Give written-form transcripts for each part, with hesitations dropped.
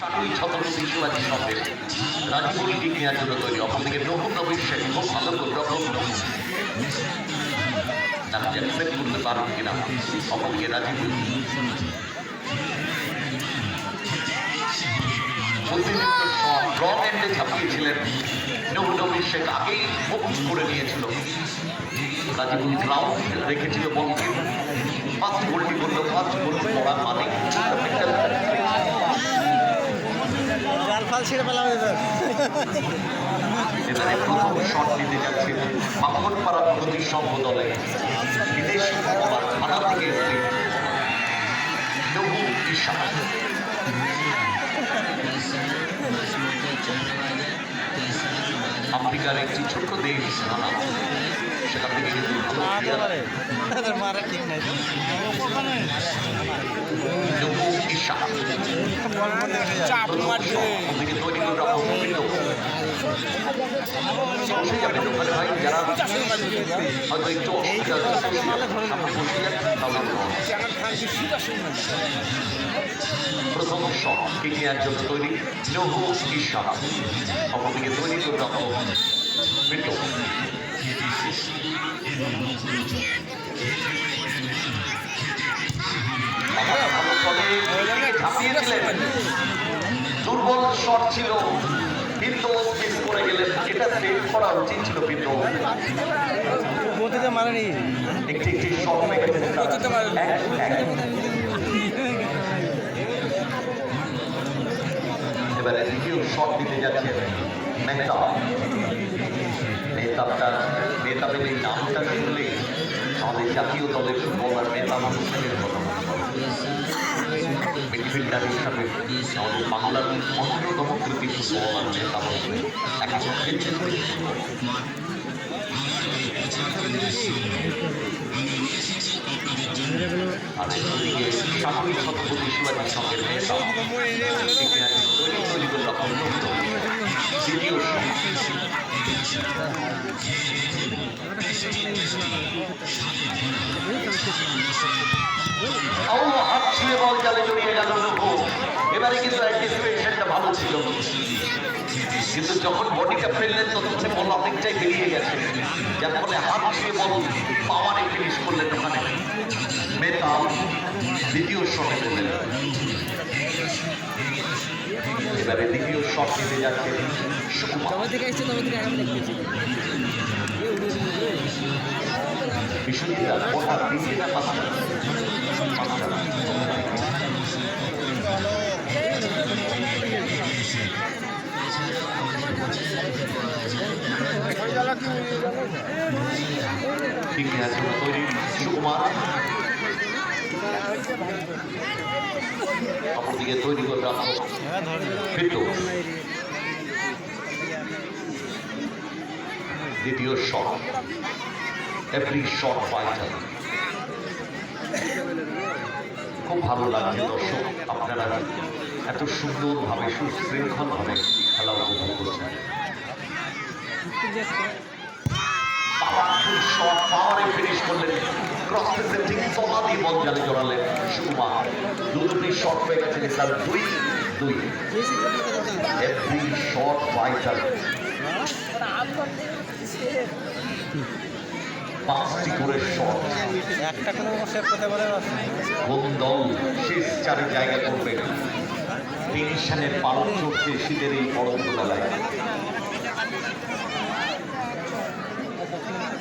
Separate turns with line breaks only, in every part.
সাতই ছত্রপতি শিবাজী শব্দের রাজীবনী টিক নেওয়ার জন্য তৈরি। অপরদিকে নতুন নবীর শেখ খুব ভালো গোলরক্ষক তাকে অ্যাকসেপ্ট করতে পারবেন কিনা। অপরদিকে রাজীবনী বুদ্ধিদীপ্ত রং এন্ডে ঝাঁপিয়েছিলেন। নবীর শেখ আগেই মুখ করে নিয়েছিল। রাজীবনী গ্রাউন্ড রেখেছিল বলকে। ফার্স্ট গোলটি করলো, ফার্স্ট গোল করা মানে এবারে প্রথম শট নিতে যাচ্ছে মামনপাড়া প্রগতি সংঘ দলে বিদেশি থানা থেকে এসে নবু ঈশা। আফ্রিকার একটি ছোট্ট দেশ ঘানা, সেখান থেকে কিন্তু তৈরি করে রাখা যারা হয়তো একটু প্রথম শট কিনে একজন তৈরি নবু ঈশা। অপরদিকে তৈরি করে রাখা বিট্টু। দুর্বল শট ছিল, কিন্তু মিস করে গেলেন। এটা সেভ করা উচিত ছিল কিন্তু
মারেনি।
একটি একটি শট এবারে দ্বিতীয় শট দিতে যাচ্ছে মেহতাব। মেহতাবের এই নামটা শুনলে আমাদের জাতীয় দলের ফুটবলার মেহতাব হোসেনের কথা মনে পড়ে। মিডফিল্ডার হিসাবে আমাদের বাংলার অন্যতম কৃতি ফুটবলার মেহতাব হোসেন এখন খেলছেন। আর একদিকে সাতই ছত্রপতি শিবাজী সঙ্গে মেহতাব তৈরি করে রাখা দ্বিতীয় হাত ছুঁয়ে বল জালে জড়িয়ে গেল নবু। এবারে কিন্তু অ্যান্টিসিপেশনটা ভালো ছিল, কিন্তু যখন বডিটা ফেললেন ততক্ষণে বল অনেকটাই বেরিয়ে গেছে, যার ফলে হাত ছুঁয়ে বল পাওয়ারে ফিনিশ করলেন ওখানে মেহতাব। দ্বিতীয় শটে করলেন। এবারে দ্বিতীয় শট নিতে যাচ্ছে বিশ্বজিৎ ওটা দিচ্ছে না পাঁচটা। ঠিক আছে তৈরি সুকুমার। অপরদিকে তৈরি করে রাখো বিট্টু। দ্বিতীয় শট, এভরি শট ফাইটার। খুব ভালো লাগছে দর্শক, আপনারা এত সুন্দরভাবে সুশৃঙ্খলভাবে খেলা উপভোগ করছেন। শট পাওয়ারে ফিনিশ করলেন, ক্রস পেসে ঠিক তলা দিয়ে বল জালে জড়ালেন সুকুমার। দুটি শট পেয়ে গেছেন তার 2-2। Every shot fighter. 5টি করে শট। কোন দল শেষ 4 জায়গা করবে? টেনশনের পালন চড়ছে শীতের এই পরন্ত বেলায়।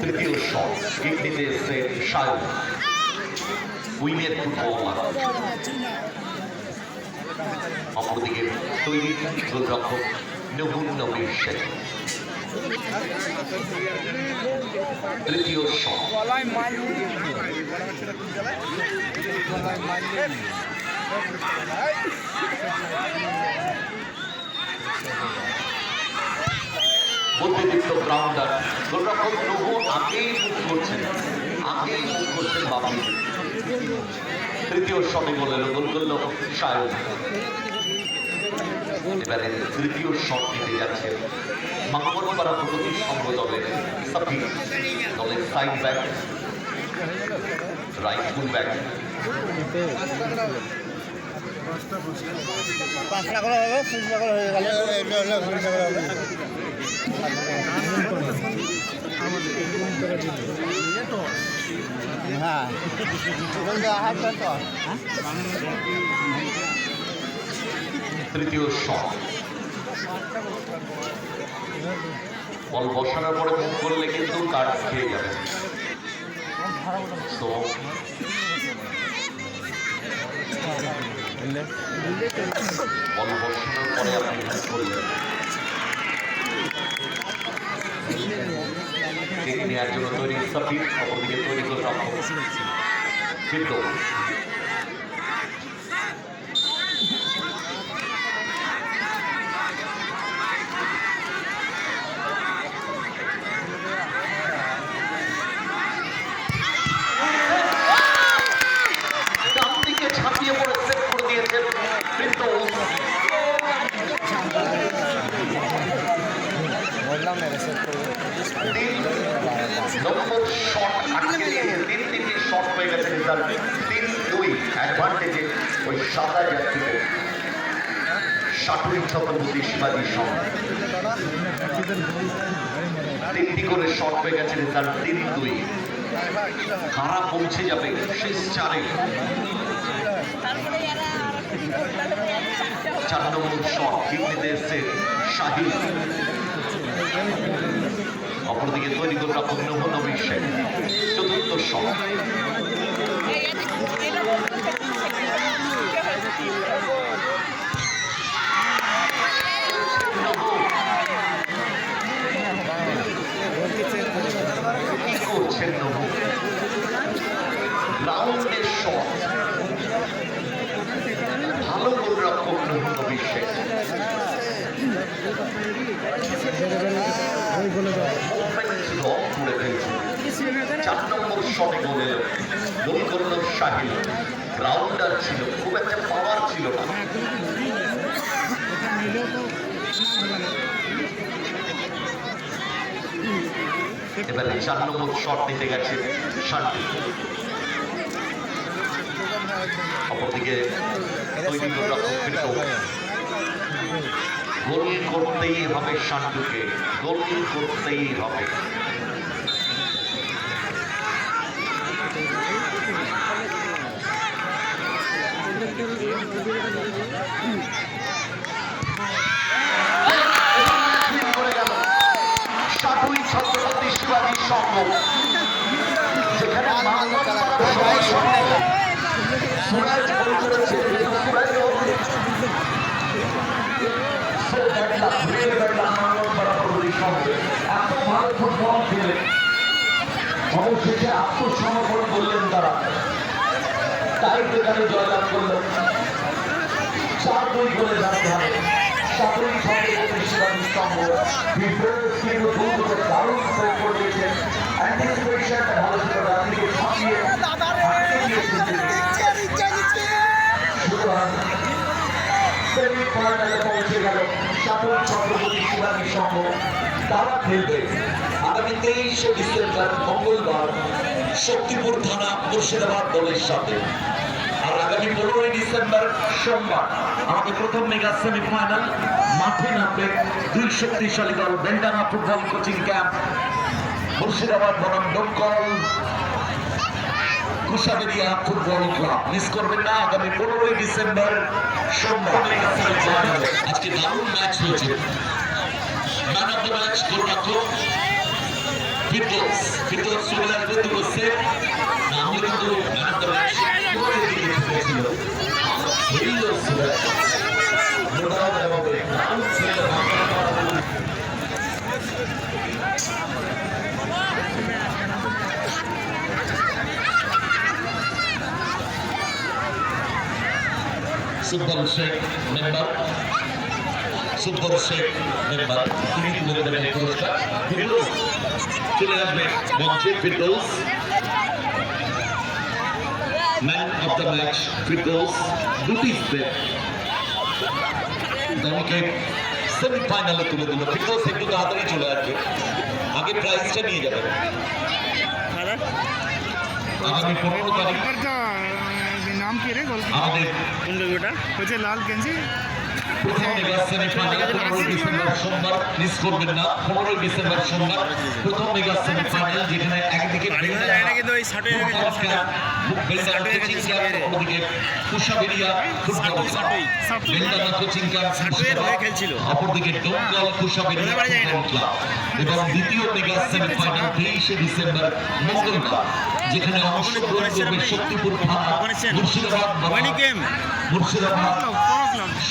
তৃতীয় শট কিডনিতে এসে সায়ন, উইনের ফুটবলার। অপরদিকে তৈরি গোলরক্ষক নবীর শেখ। তৃতীয় শট বুদ্ধিদীপ্ত গ্রাউন্ডার গোলরক্ষক নবু আগেই মুখ করছেন বাবু। তৃতীয় শটে গোল করল সায়ন। এবারে তৃতীয় শট নিতে যাচ্ছে মামনপাড়া প্রগতি সংঘ দলের সাফি, দলের side back, right full back
5 টাকা করে হবে, 6 টাকা করে হয়ে গেল। এটা হলো 6 টাকা হবে। হ্যাঁ,
তৃতীয় শট বল বসানোর পরে মুখ করলে কিন্তু কাট খেয়ে যাবে। তো বল বসানোর পরে আপনি মুখ করলেন, টেনে নেওয়ার জন্য তৈরি সাফিক, অপরদিকে তৈরি করে রাখো কিন্তু ডান দিকে ঝাঁপিয়ে পড়ে সেট করে দিয়েছেন ফিরদৌস। নম্বর শট আটকে দিয়ে 3 শট হয়ে গেছে রেজাল্ট 3-2 অ্যাডভান্টেজে ওই সাদা জাতীয় সাটুরি ছত্রপতি শিবাজী সঙ্গে 3টি করে শট হয়ে গেছে রেজাল্ট 3-2। কারা পৌঁছে যাবে শেষ 4-এ? 4 নম্বর শট কিডনিতে এসছে শাহিদ, অপরদিকে তৈরি করে রাখুন নবী শেখ। 4র্থ শট কি করছেন নবু? রাউন্ডের শট ভালো গোলরক্ষক নবী শেখ। করে ফেলছে 4 নম্বর শটে গোল এলো, গোল করল শাহিদ। গ্রাউন্ডার ছিল, খুব একটা পাওয়ার ছিল না। এবারে 4 নম্বর শট নিতে গেছে শান্তি, অপরদিকে তৈরি করে রাখো ফিরদৌস। গোল করতেই হবে শান্তুকে, গোল করতেই হবে। সাটুরি ছত্রপতি শিবাজী সংঘ, যেখানে সুরাজ গোল করেছে, এত ভালো ফুটবল খেলে অবশেষে আত্মসমর্পণ করলেন তারা, তাই এখানে জয়লাভ করল। 4-2 করে জানতে হবে সাটুরি ছত্রপতি শিবাজী সংঘ। কিন্তু দারুণ সেভ করে দিয়েছেন, অ্যান্টিসিপেশনটা ভালো ছিল, রাজনীতি ছাপিয়ে পৌঁছে গেল সাটুরি ছত্রপতি শিবাজী সংঘ। তারা খেলবে আগামী 23শে ডিসেম্বর মঙ্গলবার শক্তিপুর থানা মুর্শিদাবাদ দলের সাথে, আর আগামী 15ই ডিসেম্বর সোমবার আমাদের প্রথম মেগা সেমিফাইনাল মাঠে নামবে 2 শক্তিশালী দল বেন্ডানা ফুটবল কোচিং ক্যাম্প মুর্শিদাবাদ বনাম দমকল কুশাবেরিয়া ফুটবল ক্লাব। মিস করবেন না, আগামী 15ই ডিসেম্বর সোমবার মেগা সেমিফাইনাল। আজকে দারুণ ম্যাচ হয়েছে। ম্যান অফ দ্য ম্যাচ গোলরক্ষক ফিরদৌস, ফিরদৌস চলে আসবে দুটো সেভ, না হলে কিন্তু ম্যান অফ দ্য ম্যাচ গোলের দিকে ছিল। সুবল শেখ মেম্বার, সুবল শেখ মেম্বার, তিনি তুলে দেবেন পুরস্কার। ফিরদৌস চলে আসবে মঞ্চে। Firdous man of the match, Firdous দুটি সেভ দলকে সেমিফাইনালে তুলে দিল। ফিরদৌস একটু তাড়াতাড়ি চলে আসবে, আগে প্রাইজটা নিয়ে যাবে। আগামী 15 তারিখ
নাম কি রে গোলকিপার
আমাদের
কোন লোকটা
হচ্ছে লাল গেঞ্জি
প্রথম মেগা সেমিফাইনাল 15 ডিসেম্বর সোমবার মিস করবেন না। 15 ডিসেম্বর সোমবার প্রথম মেগা সেমিফাইনাল, যেখানে একদিকে
যায় না কিন্তু ওই শার্টে
অপরদিকে Kushaberia football club, Beldanga coaching club
খেলছিল।
অপরদিকে ডোমকল কুশাবেরিয়া ফুটবল ক্লাব। এবং দ্বিতীয় মেগা সেমিফাইনাল 23 ডিসেম্বর মঙ্গলবার, যেখানে অংশগ্রহণ করবে শক্তিপুর থানা, মুর্শিদাবাদ মুর্শিদাবাদ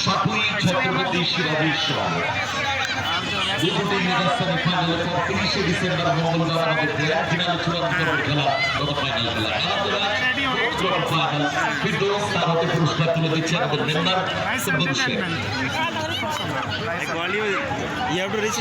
সাপুই ছত্রপতি শিবাজী শহর। দুটি মেগা সেমিফাইনালের পর 30 ডিসেম্বর মঙ্গলবার আমাদের গ্র্যান্ড ফিনাল চূড়ান্ত পর্বের খেলা, গত ফাইনাল খেলা ফাইনাল ফিরদৌস তার হাতে পুরস্কার তুলে দিচ্ছে আমাদের মেম্বার সুন্দর Sheikh.
You have to reach